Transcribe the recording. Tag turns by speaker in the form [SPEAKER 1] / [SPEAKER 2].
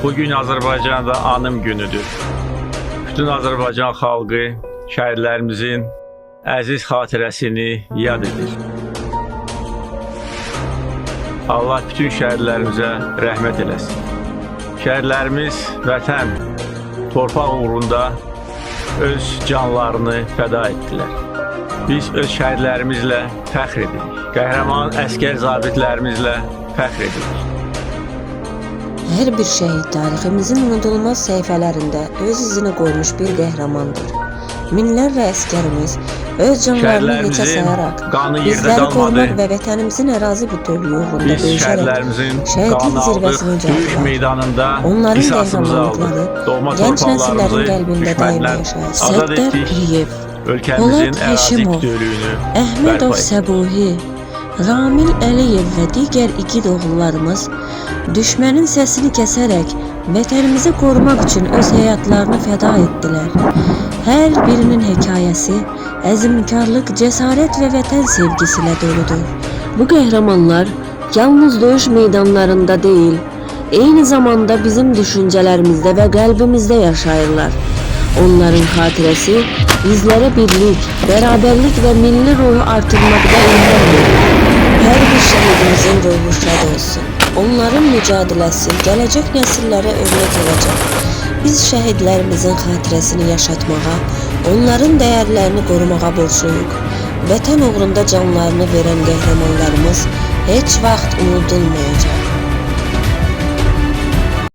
[SPEAKER 1] Bugün Azərbaycanda anım günüdür. Bütün Azərbaycan xalqı şəhidlərimizin əziz xatirəsini yad edir. Allah bütün şəhidlərimizə rəhmət eləsin. Şəhidlərimiz vətən, torpaq uğrunda öz canlarını fəda etdilər. Biz öz şəhidlərimizlə fəxr edirik. Qəhrəman əskər zabitlərimizlə fəxr edirik.
[SPEAKER 2] Hər bir şəhid tariximizin unudulmaz səhifələrində öz izini qoymuş bir qəhrəmandır. Minlərlə əskərimiz öz canlarını heçə sayaraq, bizləri qorumaq və vətənimizin ərazi bütövlüyü uğrunda döyüşərək şəhidlik zirvəsini ucaldılar. Onların qəhrəmanlıqları gənc nəsillərin qəlbində daim yaşayır. Səddar Piyev, Polad Həşimov, Əhmədov Səbuhi, Ramil Əliyev və digər igid oğullarımız düşmənin səsini kəsərək vətənimizi qorumaq üçün öz həyatlarını fəda etdilər. Hər birinin hekayəsi əzmkarlıq, cəsarət və vətən sevgisi ilə doludur. Bu qəhrəmanlar yalnız döyüş meydanlarında deyil, eyni zamanda bizim düşüncələrimizdə və qəlbimizdə yaşayırlar. Onların xatirəsi bizlərə birlik, bərabərlik və milli ruhu artırmaqda ilham verir. Hər bir şəhidimizin ruhu şad olsun. Onların mücadiləsi gələcək nəsillərə örnek olacaq. Biz şəhidlərimizin xatirəsini yaşatmağa, onların dəyərlərini qorumağa borçluyuq. Vətən uğrunda canlarını verən qəhrəmanlarımız heç vaxt unudulmayacaq.